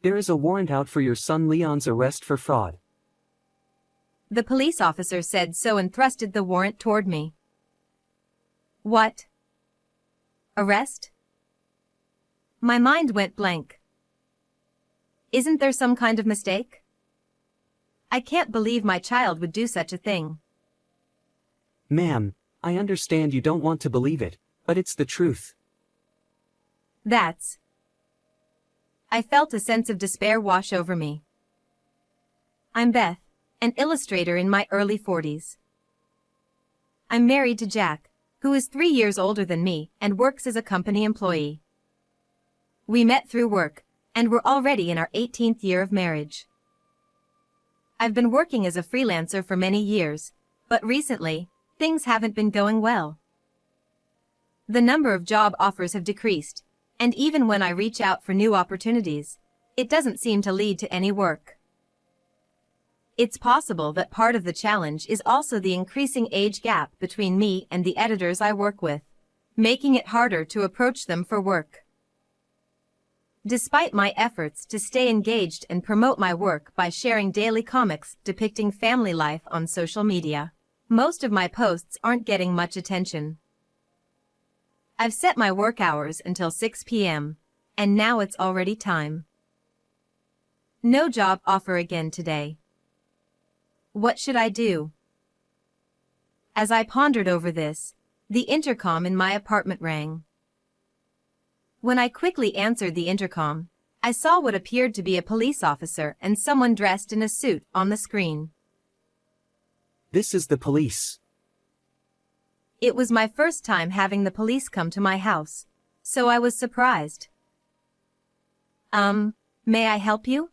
There is a warrant out for your son Leon's arrest for fraud. The police officer said so and thrusted the warrant toward me. What? Arrest? My mind went blank. Isn't there some kind of mistake? I can't believe my child would do such a thing. Ma'am, I understand you don't want to believe it, but it's the truth. That's... I felt a sense of despair wash over me. I'm Beth, an illustrator in my early 40s. I'm married to Jack, who is 3 years older than me and works as a company employee. We met through work, and we're already in our 18th year of marriage. I've been working as a freelancer for many years, but recently, things haven't been going well. The number of job offers have decreased, and even when I reach out for new opportunities, it doesn't seem to lead to any work. It's possible that part of the challenge is also the increasing age gap between me and the editors I work with, making it harder to approach them for work. Despite my efforts to stay engaged and promote my work by sharing daily comics depicting family life on social media, most of my posts aren't getting much attention. I've set my work hours until 6 p.m., and now it's already time. No job offer again today. What should I do? As I pondered over this, the intercom in my apartment rang. When I quickly answered the intercom, I saw what appeared to be a police officer and someone dressed in a suit on the screen. This is the police. It was my first time having the police come to my house, so I was surprised. May I help you?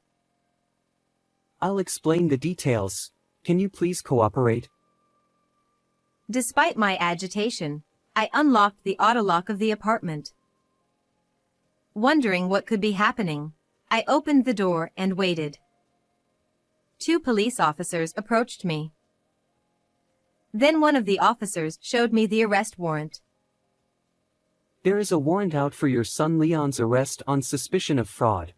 I'll explain the details. Can you please cooperate? Despite my agitation, I unlocked the auto lock of the apartment. Wondering what could be happening, I opened the door and waited. 2 police officers approached me. Then one of the officers showed me the arrest warrant. There is a warrant out for your son Leon's arrest on suspicion of fraud.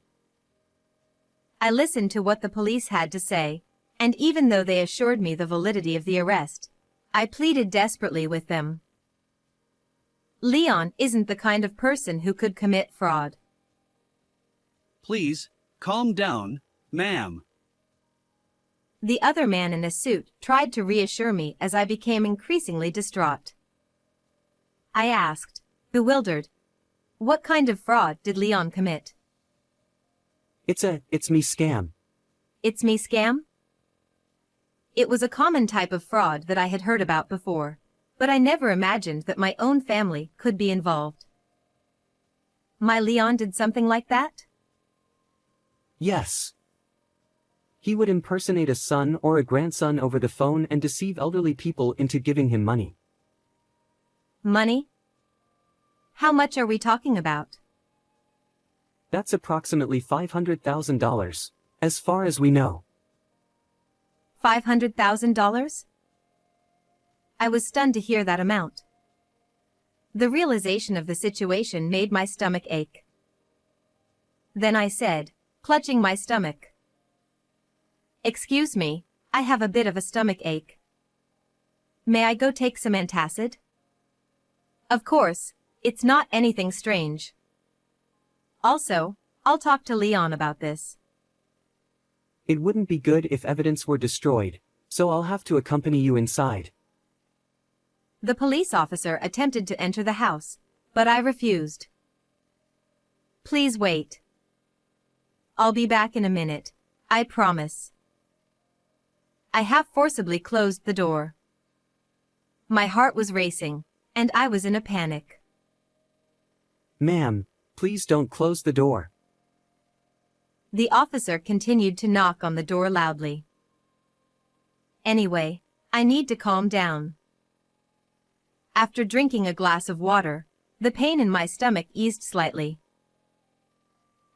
I listened to what the police had to say, and even though they assured me the validity of the arrest, I pleaded desperately with them. Leon isn't the kind of person who could commit fraud. Please, calm down, ma'am. The other man in a suit tried to reassure me as I became increasingly distraught. I asked, bewildered, what kind of fraud did Leon commit? It's me scam. It's me scam? It was a common type of fraud that I had heard about before, but I never imagined that my own family could be involved. My Leon did something like that? Yes. He would impersonate a son or a grandson over the phone and deceive elderly people into giving him money. Money? How much are we talking about? That's approximately $500,000, as far as we know. $500,000? I was stunned to hear that amount. The realization of the situation made my stomach ache. Then I said, clutching my stomach, "Excuse me, I have a bit of a stomach ache. May I go take some antacid?" Of course, it's not anything strange. Also, I'll talk to Leon about this. It wouldn't be good if evidence were destroyed, so I'll have to accompany you inside. The police officer attempted to enter the house, but I refused. Please wait. I'll be back in a minute, I promise. I half forcibly closed the door. My heart was racing, and I was in a panic. Ma'am, please don't close the door. The officer continued to knock on the door loudly. Anyway, I need to calm down. After drinking a glass of water, the pain in my stomach eased slightly.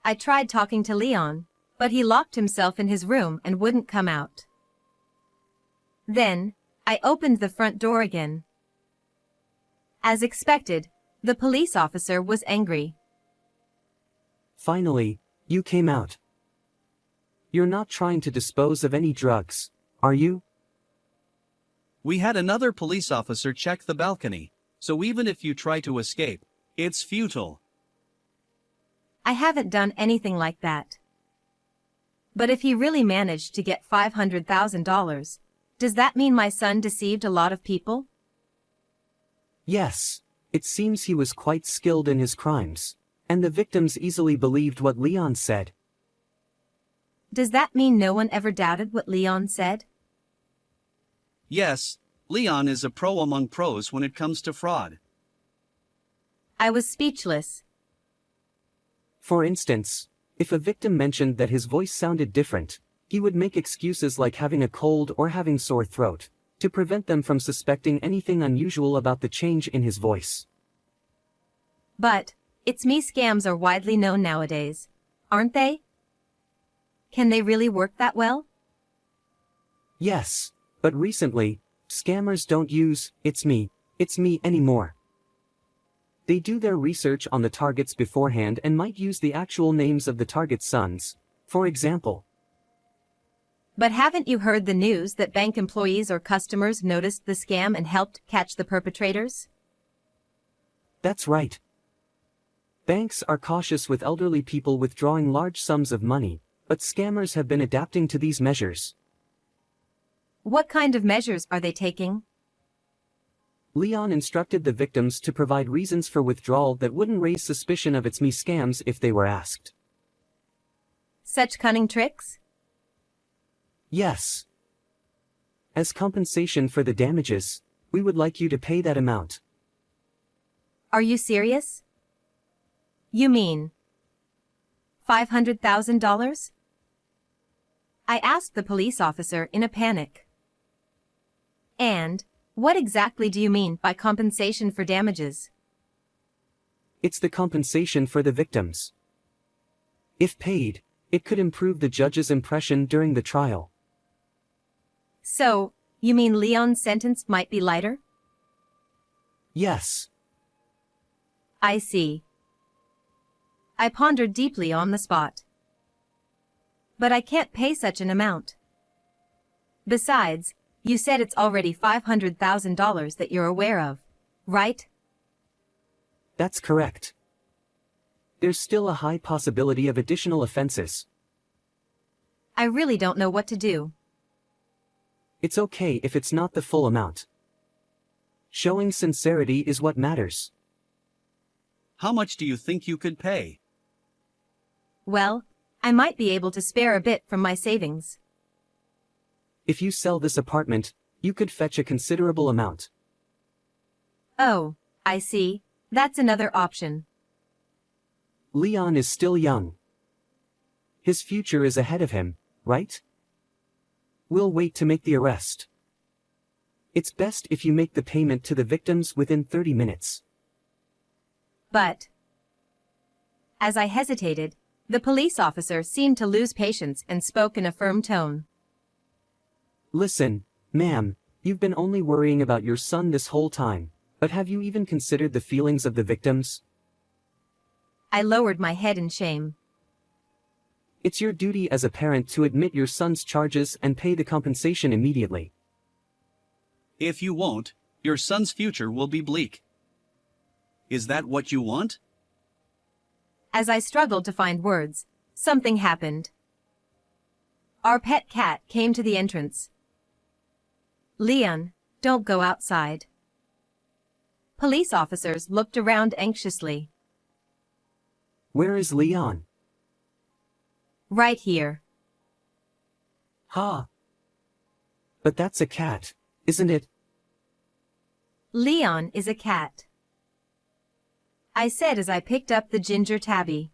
I tried talking to Leon, but he locked himself in his room and wouldn't come out. Then, I opened the front door again. As expected, the police officer was angry. Finally, you came out. You're not trying to dispose of any drugs, are you? We had another police officer check the balcony, so even if you try to escape, it's futile. I haven't done anything like that. But if he really managed to get $500,000, does that mean my son deceived a lot of people? Yes, it seems he was quite skilled in his crimes, and the victims easily believed what Leon said. Does that mean no one ever doubted what Leon said? Yes, Leon is a pro among pros when it comes to fraud. I was speechless. For instance, if a victim mentioned that his voice sounded different, he would make excuses like having a cold or having sore throat, to prevent them from suspecting anything unusual about the change in his voice. But, It's Me scams are widely known nowadays, aren't they? Can they really work that well? Yes, but recently, scammers don't use it's me anymore. They do their research on the targets beforehand and might use the actual names of the target's sons, for example. But haven't you heard the news that bank employees or customers noticed the scam and helped catch the perpetrators? That's right. Banks are cautious with elderly people withdrawing large sums of money, but scammers have been adapting to these measures. What kind of measures are they taking? Leon instructed the victims to provide reasons for withdrawal that wouldn't raise suspicion of it's me scams if they were asked. Such cunning tricks? Yes. As compensation for the damages, we would like you to pay that amount. Are you serious? You mean $500,000? I asked the police officer in a panic. And, what exactly do you mean by compensation for damages? It's the compensation for the victims. If paid, it could improve the judge's impression during the trial. So, you mean Leon's sentence might be lighter? Yes. I see. I pondered deeply on the spot. But I can't pay such an amount. Besides, you said it's already $500,000 that you're aware of, right? That's correct. There's still a high possibility of additional offenses. I really don't know what to do. It's okay if it's not the full amount. Showing sincerity is what matters. How much do you think you could pay? Well, I might be able to spare a bit from my savings. If you sell this apartment, you could fetch a considerable amount. Oh, I see. That's another option. Leon is still young. His future is ahead of him, right? We'll wait to make the arrest. It's best if you make the payment to the victims within 30 minutes. But, as I hesitated, the police officer seemed to lose patience and spoke in a firm tone. Listen, ma'am, you've been only worrying about your son this whole time, but have you even considered the feelings of the victims? I lowered my head in shame. It's your duty as a parent to admit your son's charges and pay the compensation immediately. If you won't, your son's future will be bleak. Is that what you want? As I struggled to find words, something happened. Our pet cat came to the entrance. Leon, don't go outside. Police officers looked around anxiously. Where is Leon? Right here. Ha! But that's a cat, isn't it? Leon is a cat, I said as I picked up the ginger tabby.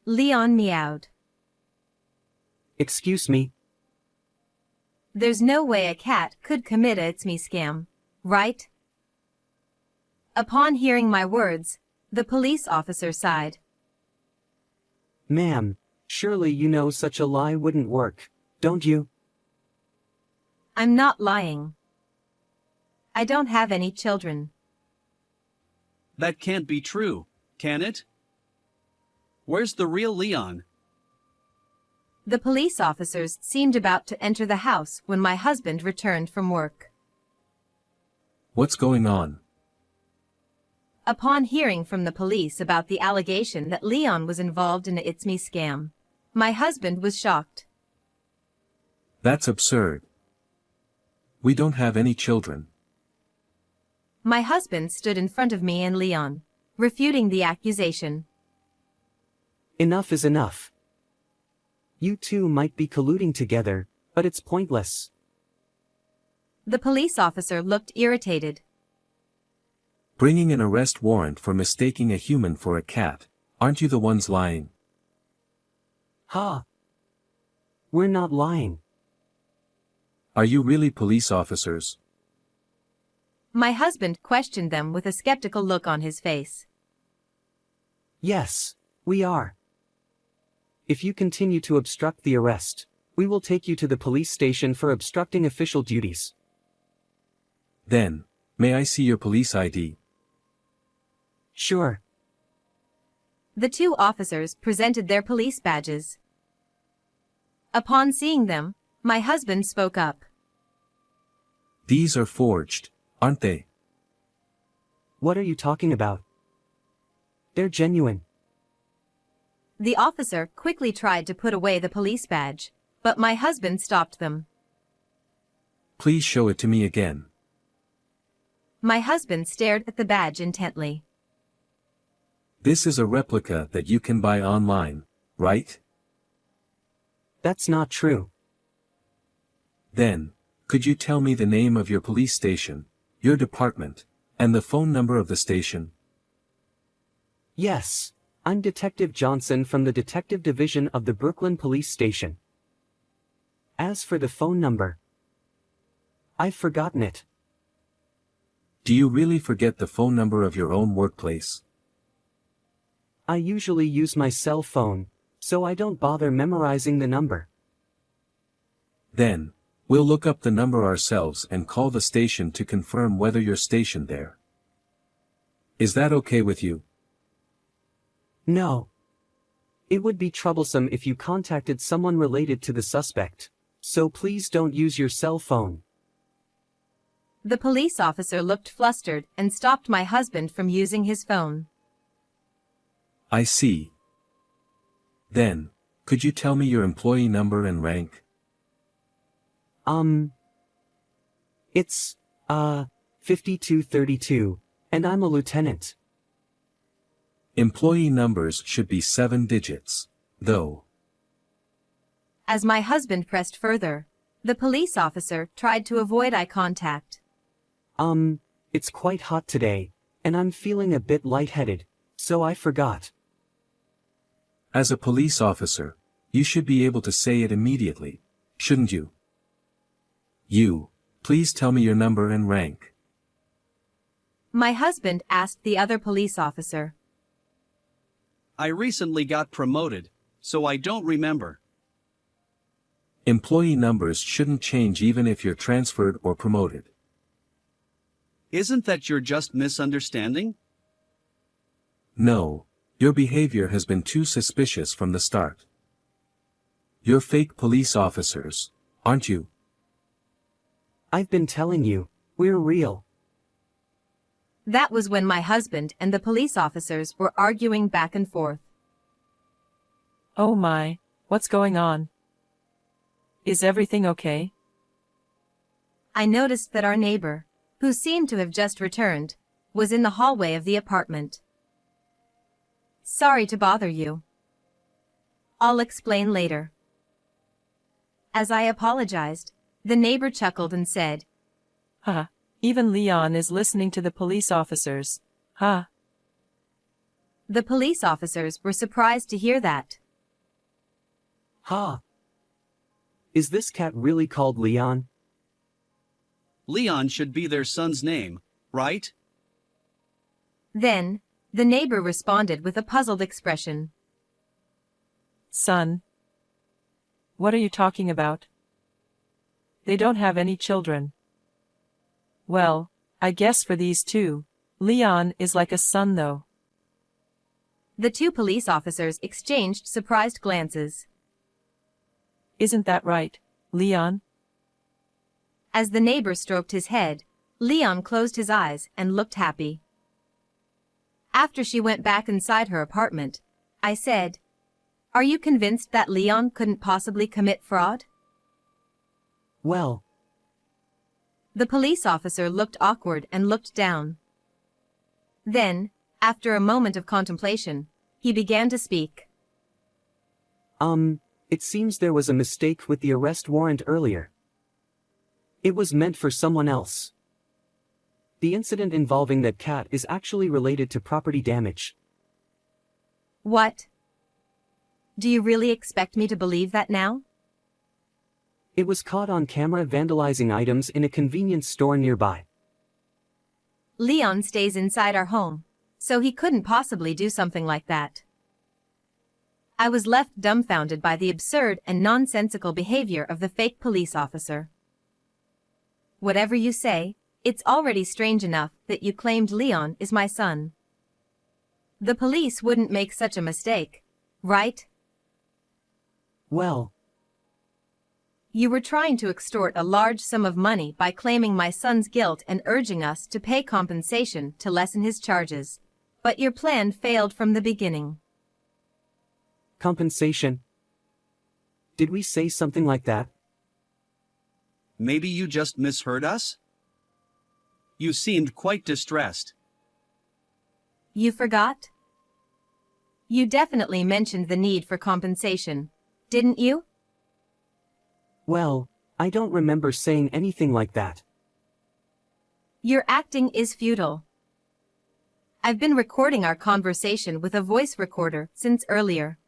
Leon meowed. Excuse me? There's no way a cat could commit a It's Me scam, right? Upon hearing my words, the police officer sighed. Ma'am, surely you know such a lie wouldn't work, don't you? I'm not lying. I don't have any children. That can't be true, can it? Where's the real Leon? The police officers seemed about to enter the house when my husband returned from work. What's going on? Upon hearing from the police about the allegation that Leon was involved in a It's Me scam, my husband was shocked. That's absurd. We don't have any children. My husband stood in front of me and Leon, refuting the accusation. Enough is enough. You two might be colluding together, but it's pointless. The police officer looked irritated. Bringing an arrest warrant for mistaking a human for a cat. Aren't you the ones lying? Ha! We're not lying. Are you really police officers? My husband questioned them with a skeptical look on his face. Yes, we are. If you continue to obstruct the arrest, we will take you to the police station for obstructing official duties. Then, may I see your police ID? Sure. The two officers presented their police badges. Upon seeing them, my husband spoke up. These are forged, aren't they? What are you talking about? They're genuine. The officer quickly tried to put away the police badge, but my husband stopped them. Please show it to me again. My husband stared at the badge intently. This is a replica that you can buy online, right? That's not true. Then, could you tell me the name of your police station, your department, and the phone number of the station? Yes, I'm Detective Johnson from the Detective Division of the Brooklyn Police Station. As for the phone number, I've forgotten it. Do you really forget the phone number of your own workplace? I usually use my cell phone, so I don't bother memorizing the number. Then, we'll look up the number ourselves and call the station to confirm whether you're stationed there. Is that okay with you? No. It would be troublesome if you contacted someone related to the suspect, so please don't use your cell phone. The police officer looked flustered and stopped my husband from using his phone. I see. Then, could you tell me your employee number and rank? It's, 5232, and I'm a lieutenant. Employee numbers should be 7 digits, though. As my husband pressed further, the police officer tried to avoid eye contact. It's quite hot today, and I'm feeling a bit lightheaded, so I forgot. As a police officer, you should be able to say it immediately, shouldn't you? Please tell me your number and rank. My husband asked the other police officer. I recently got promoted, so I don't remember. Employee numbers shouldn't change even if you're transferred or promoted. Isn't that your just misunderstanding? No, your behavior has been too suspicious from the start. You're fake police officers, aren't you? I've been telling you, we're real. That was when my husband and the police officers were arguing back and forth. Oh my, what's going on? Is everything okay? I noticed that our neighbor, who seemed to have just returned, was in the hallway of the apartment. Sorry to bother you. I'll explain later. As I apologized, the neighbor chuckled and said, Ha, even Leon is listening to the police officers. Ha. The police officers were surprised to hear that. Ha! Is this cat really called Leon? Leon should be their son's name, right? Then, the neighbor responded with a puzzled expression. Son. What are you talking about? They don't have any children. Well, I guess for these two, Leon is like a son though. The two police officers exchanged surprised glances. Isn't that right, Leon? As the neighbor stroked his head, Leon closed his eyes and looked happy. After she went back inside her apartment, I said, "Are you convinced that Leon couldn't possibly commit fraud?" Well, The police officer looked awkward and looked down. Then, after a moment of contemplation, he began to speak. it seems there was a mistake with the arrest warrant earlier. It was meant for someone else. The incident involving that cat is actually related to property damage. What? Do you really expect me to believe that now? It was caught on camera vandalizing items in a convenience store nearby. Leon stays inside our home, so he couldn't possibly do something like that. I was left dumbfounded by the absurd and nonsensical behavior of the fake police officer. Whatever you say, it's already strange enough that you claimed Leon is my son. The police wouldn't make such a mistake, right? Well, You were trying to extort a large sum of money by claiming my son's guilt and urging us to pay compensation to lessen his charges. But your plan failed from the beginning. compensation? Did we say something like that? Maybe you just misheard us? You seemed quite distressed. You forgot? You definitely mentioned the need for compensation, didn't you? Well, I don't remember saying anything like that. Your acting is futile. I've been recording our conversation with a voice recorder since earlier.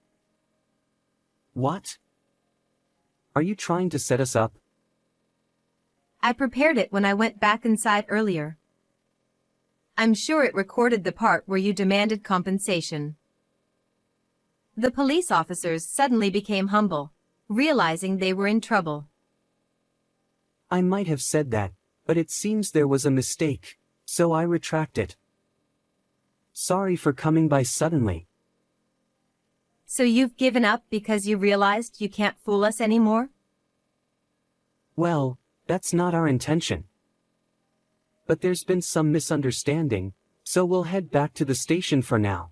What? Are you trying to set us up? I prepared it when I went back inside earlier. I'm sure it recorded the part where you demanded compensation. The police officers suddenly became humble, realizing they were in trouble. I might have said that, but it seems there was a mistake, so I retract it. Sorry for coming by suddenly. So you've given up because you realized you can't fool us anymore? Well, that's not our intention. But there's been some misunderstanding, so we'll head back to the station for now.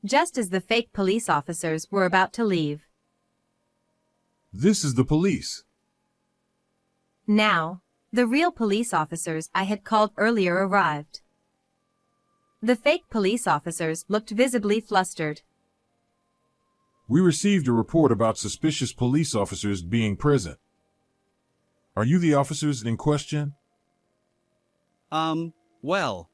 Just as the fake police officers were about to leave. This is the police. Now, the real police officers I had called earlier arrived. The fake police officers looked visibly flustered. We received a report about suspicious police officers being present. Are you the officers in question? Well.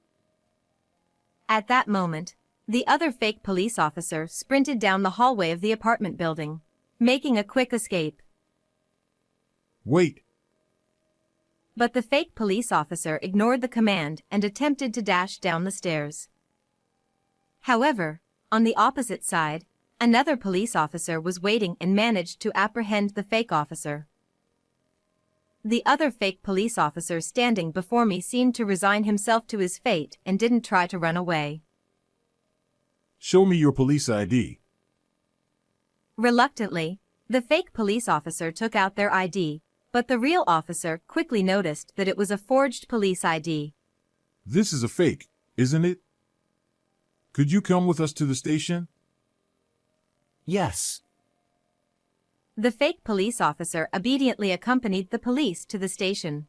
At that moment, the other fake police officer sprinted down the hallway of the apartment building, making a quick escape. Wait, But the fake police officer ignored the command and attempted to dash down the stairs. However, on the opposite side, another police officer was waiting and managed to apprehend the fake officer. The other fake police officer standing before me seemed to resign himself to his fate and didn't try to run away. show me your police ID. Reluctantly, the fake police officer took out their ID, but the real officer quickly noticed that it was a forged police ID. This is a fake, isn't it? Could you come with us to the station? Yes. The fake police officer obediently accompanied the police to the station.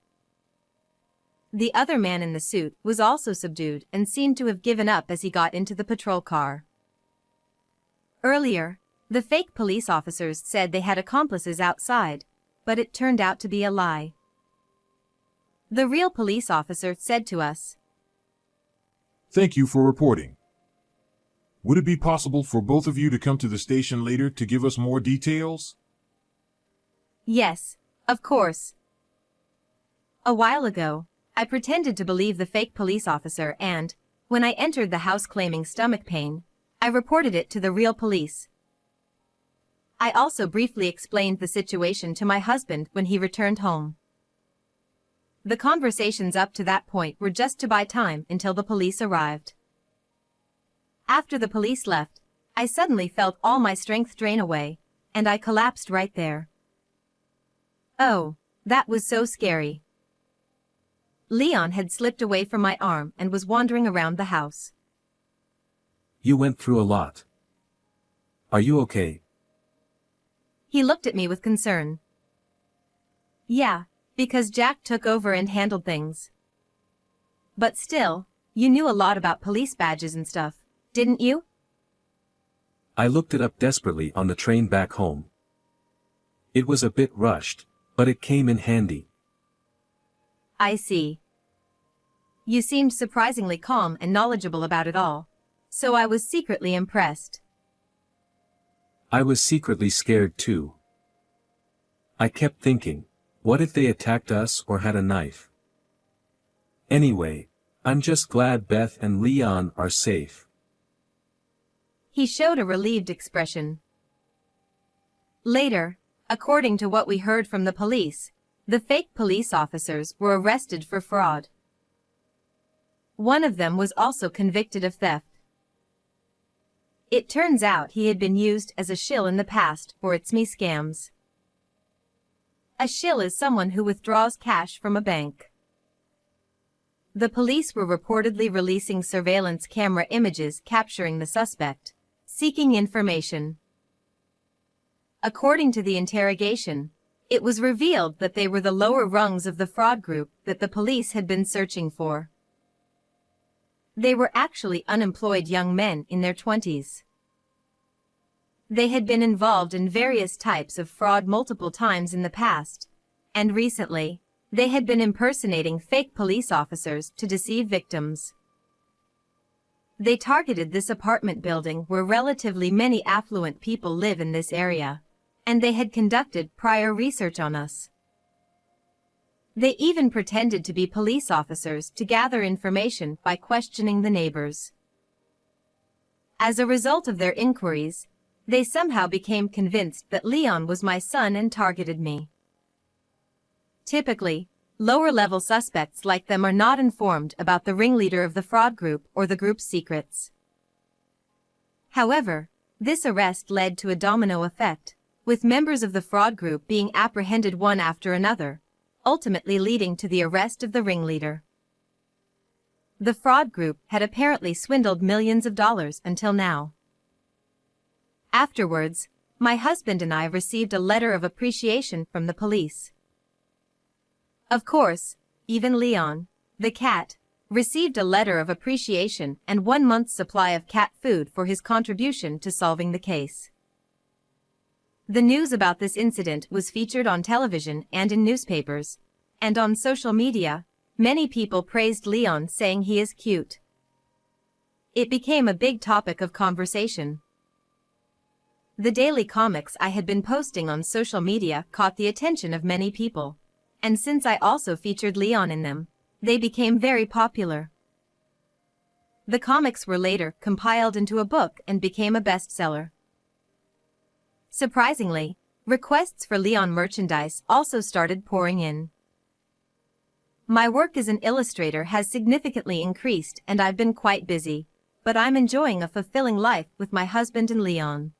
The other man in the suit was also subdued and seemed to have given up as he got into the patrol car. Earlier, the fake police officers said they had accomplices outside, but it turned out to be a lie. The real police officer said to us, Thank you for reporting. Would it be possible for both of you to come to the station later to give us more details? Yes, of course. A while ago, I pretended to believe the fake police officer and, when I entered the house claiming stomach pain, I reported it to the real police. I also briefly explained the situation to my husband when he returned home. The conversations up to that point were just to buy time until the police arrived. After the police left, I suddenly felt all my strength drain away, and I collapsed right there. Oh, that was so scary. Leon had slipped away from my arm and was wandering around the house. You went through a lot. Are you okay? He looked at me with concern. Yeah, because Jack took over and handled things. But still, you knew a lot about police badges and stuff, didn't you? I looked it up desperately on the train back home. It was a bit rushed, but it came in handy. I see. You seemed surprisingly calm and knowledgeable about it all, so I was secretly impressed. I was secretly scared too. I kept thinking, what if they attacked us or had a knife? Anyway, I'm just glad Beth and Leon are safe. He showed a relieved expression. Later, according to what we heard from the police, the fake police officers were arrested for fraud. One of them was also convicted of theft. It turns out he had been used as a shill in the past for It's Me scams. A shill is someone who withdraws cash from a bank. The police were reportedly releasing surveillance camera images capturing the suspect, seeking information. According to the interrogation, it was revealed that they were the lower rungs of the fraud group that the police had been searching for. They were actually unemployed young men in their 20s. They had been involved in various types of fraud multiple times in the past, and recently, they had been impersonating fake police officers to deceive victims. They targeted this apartment building where relatively many affluent people live in this area, and they had conducted prior research on us. They even pretended to be police officers to gather information by questioning the neighbors. As a result of their inquiries, they somehow became convinced that Leon was my son and targeted me. Typically, lower-level suspects like them are not informed about the ringleader of the fraud group or the group's secrets. However, this arrest led to a domino effect, with members of the fraud group being apprehended one after another, ultimately leading to the arrest of the ringleader. The fraud group had apparently swindled millions of dollars until now. Afterwards, my husband and I received a letter of appreciation from the police. Of course, even Leon, the cat, received a letter of appreciation and 1 month's supply of cat food for his contribution to solving the case. The news about this incident was featured on television and in newspapers, and on social media, many people praised Leon, saying he is cute. It became a big topic of conversation. The daily comics I had been posting on social media caught the attention of many people, and since I also featured Leon in them, they became very popular. The comics were later compiled into a book and became a bestseller. Surprisingly, requests for Leon merchandise also started pouring in. My work as an illustrator has significantly increased and I've been quite busy, but I'm enjoying a fulfilling life with my husband and Leon.